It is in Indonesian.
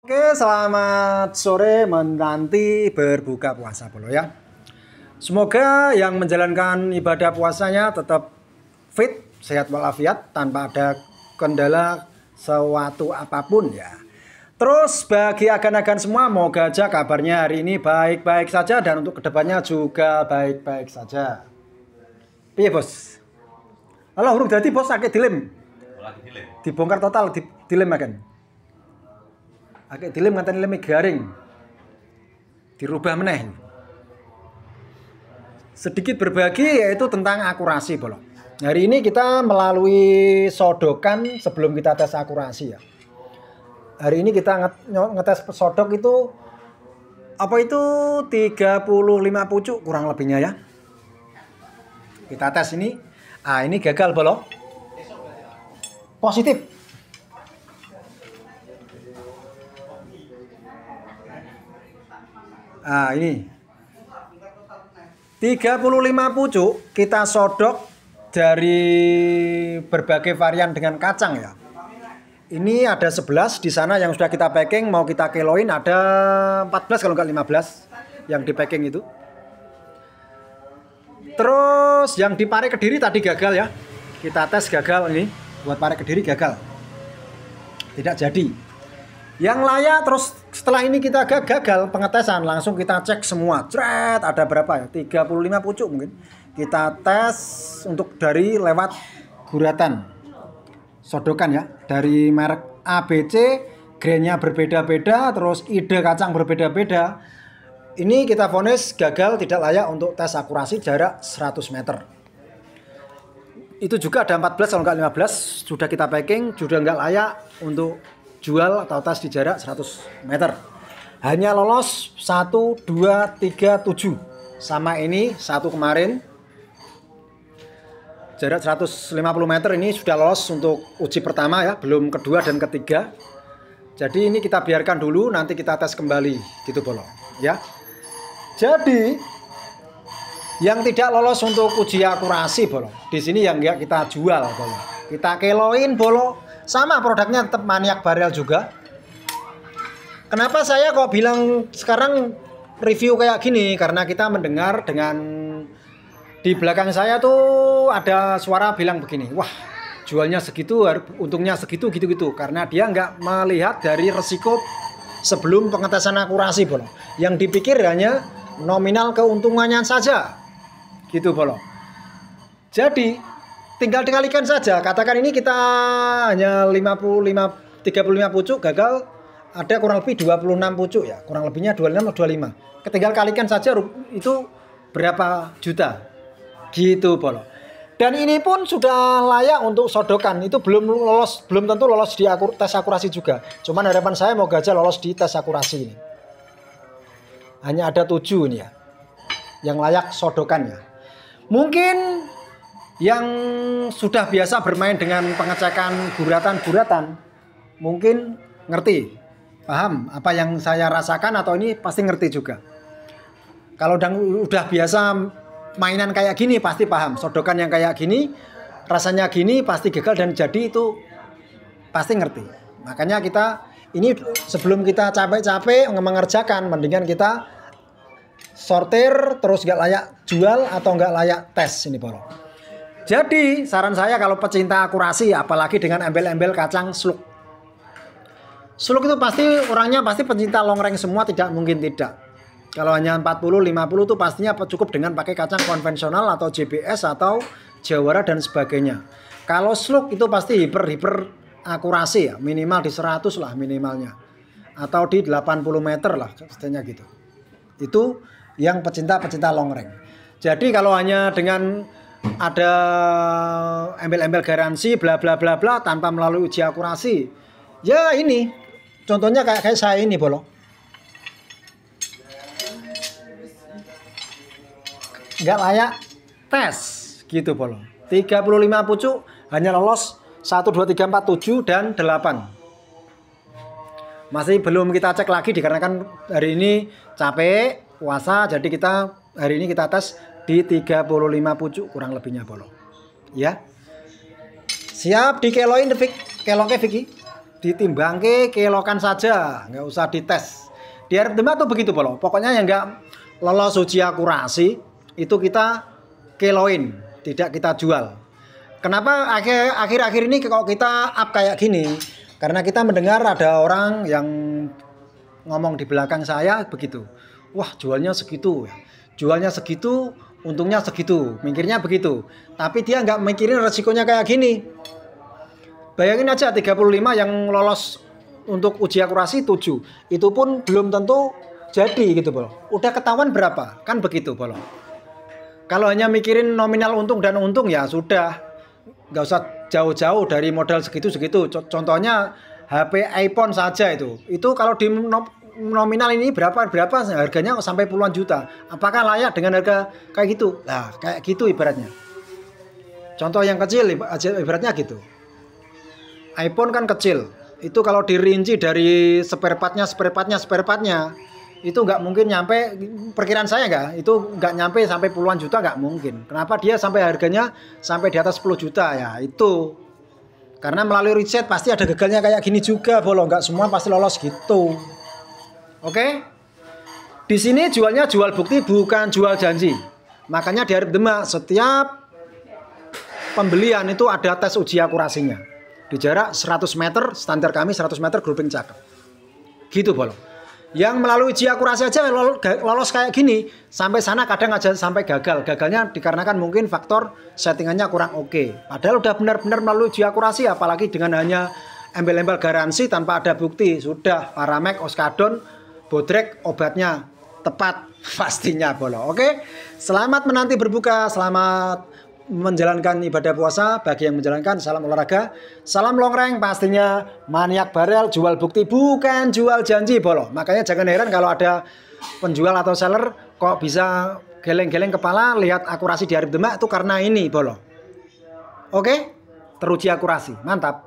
Oke, selamat sore menanti berbuka puasa Bolo ya. Semoga yang menjalankan ibadah puasanya tetap fit, sehat walafiat, tanpa ada kendala suatu apapun ya. Terus bagi agan-agan semua, moga aja kabarnya hari ini baik-baik saja dan untuk kedepannya juga baik-baik saja. Iya bos. Halo hurung jadi bos sakit dilem. Dibongkar total dilem akan. Akeh dilem nganten lem garing. Dirubah meneh. Sedikit berbagi yaitu tentang akurasi Bolo. Hari ini kita melalui sodokan sebelum kita tes akurasi ya. Hari ini kita ngetes sodok itu apa itu 35 pucuk kurang lebihnya ya. Kita tes ini. Ah ini gagal Bolo. Positif. Ah ini 35 pucuk kita sodok dari berbagai varian dengan kacang ya. Ini ada 11 di sana yang sudah kita packing, mau kita kiloin ada 14 kalau enggak 15 yang di packing itu. Terus yang di Pare Kediri tadi gagal ya. Kita tes gagal ini, buat Pare Kediri gagal. Tidak jadi. Yang layak terus setelah ini kita gagal pengetesan langsung kita cek semua. Cret ada berapa ya? 35 pucuk mungkin. Kita tes untuk dari lewat guratan. Sodokan ya. Dari merek ABC, grainnya berbeda-beda, terus ide kacang berbeda-beda. Ini kita vonis gagal tidak layak untuk tes akurasi jarak 100 meter. Itu juga ada 14 kalau enggak 15 sudah kita packing, sudah enggak layak untuk jual atau tes di jarak 100 meter. Hanya lolos 1, 2, 3, 7. Sama ini satu kemarin. Jarak 150 meter ini sudah lolos untuk uji pertama ya, belum kedua dan ketiga. Jadi ini kita biarkan dulu, nanti kita tes kembali gitu Bolo ya. Jadi yang tidak lolos untuk uji akurasi Bolo, di sini yang enggak kita jual Bolo. Kita kiloin Bolo. Sama produknya tetap Maniak Barel juga. Kenapa saya kok bilang sekarang review kayak gini? Karena kita mendengar dengan di belakang saya tuh ada suara bilang begini. Wah jualnya segitu, untungnya segitu gitu-gitu. Karena dia nggak melihat dari resiko sebelum pengetesan akurasi Bolo. Yang dipikir hanya nominal keuntungannya saja. Gitu Bolo. Jadi tinggal dikalikan saja. Katakan ini kita hanya 35 pucuk gagal, ada kurang lebih 26 pucuk ya. Kurang lebihnya 26 atau 25. Tinggal kalikan saja itu berapa juta. Gitu Bolo. Dan ini pun sudah layak untuk sodokan. Itu belum tentu lolos di tes akurasi juga. Cuman harapan saya mau aja lolos di tes akurasi ini. Hanya ada 7 ini ya. Yang layak sodokannya. Mungkin yang sudah biasa bermain dengan pengecekan guratan-guratan mungkin ngerti, paham apa yang saya rasakan atau ini pasti ngerti juga. Kalau udah biasa mainan kayak gini pasti paham, sodokan yang kayak gini rasanya gini pasti gagal dan jadi itu pasti ngerti. Makanya kita ini sebelum kita capek-capek mengerjakan mendingan kita sortir terus gak layak jual atau gak layak tes ini Bolo. Jadi saran saya kalau pecinta akurasi apalagi dengan embel-embel kacang slug. Slug itu pasti orangnya pasti pecinta longreng semua, tidak mungkin tidak. Kalau hanya 40 50 itu pastinya cukup dengan pakai kacang konvensional atau JBS atau Jawara dan sebagainya. Kalau slug itu pasti hiper akurasi ya, minimal di 100 lah minimalnya. Atau di 80 meter lah setidaknya gitu. Itu yang pecinta longreng. Jadi kalau hanya dengan ada embel-embel garansi bla bla bla bla tanpa melalui uji akurasi ya ini contohnya kayak saya ini Bolo nggak layak tes gitu Bolo. 35 pucuk hanya lolos 1, 2, 3, 4, 7 dan 8 masih belum kita cek lagi dikarenakan hari ini capek puasa, jadi kita hari ini kita tes di 35 pucuk kurang lebihnya Bolo ya. Siap dikeloin Fik, keloknya Vicky. ditimbangke kelokan saja, nggak usah dites. Di Arep Demak tuh begitu Bolo. Pokoknya yang nggak lolos uji akurasi itu kita keloin, tidak kita jual. Kenapa akhir-akhir ini kalau kita up kayak gini? Karena kita mendengar ada orang yang ngomong di belakang saya begitu. Wah, jualnya segitu. Jualnya segitu, untungnya segitu. Mikirnya begitu. Tapi dia nggak mikirin resikonya kayak gini. Bayangin aja 35 yang lolos untuk uji akurasi 7. Itu pun belum tentu jadi gitu, Bolo. Udah ketahuan berapa? Kan begitu, Bolo. Kalau hanya mikirin nominal untung dan untung ya sudah. Nggak usah jauh-jauh dari modal segitu-segitu. Contohnya HP iPhone saja itu. Itu kalau di nominal ini berapa harganya sampai puluhan juta. Apakah layak dengan harga kayak gitu? Nah, kayak gitu ibaratnya. Contoh yang kecil ibaratnya gitu. iPhone kan kecil. Itu kalau dirinci dari spare partnya itu nggak mungkin nyampe, perkiraan saya itu nggak nyampe sampai puluhan juta, nggak mungkin. Kenapa dia sampai harganya sampai di atas 10 juta ya itu karena melalui riset pasti ada gagalnya kayak gini juga, Bolo. Nggak semua pasti lolos gitu. Oke? Di sini jualnya jual bukti bukan jual janji. Makanya di Arep Demak setiap pembelian itu ada tes uji akurasinya. Di jarak 100 meter, standar kami 100 meter grouping cakep. Gitu, Bolo. Yang melalui uji akurasi aja lolos kayak gini, sampai sana kadang aja sampai gagal. Gagalnya dikarenakan mungkin faktor settingannya kurang oke. Padahal udah benar-benar melalui uji akurasi, apalagi dengan hanya embel-embel garansi tanpa ada bukti. Sudah Paramek, Oskadon, Bodrek, obatnya tepat pastinya, Bolo. Oke, selamat menanti berbuka, selamat menjalankan ibadah puasa. Bagi yang menjalankan, salam olahraga, salam longreng, pastinya maniak barel, jual bukti bukan jual janji, Bolo. Makanya jangan heran kalau ada penjual atau seller kok bisa geleng-geleng kepala lihat akurasi di Arep Demak itu karena ini, Bolo. Oke, teruji akurasi, mantap.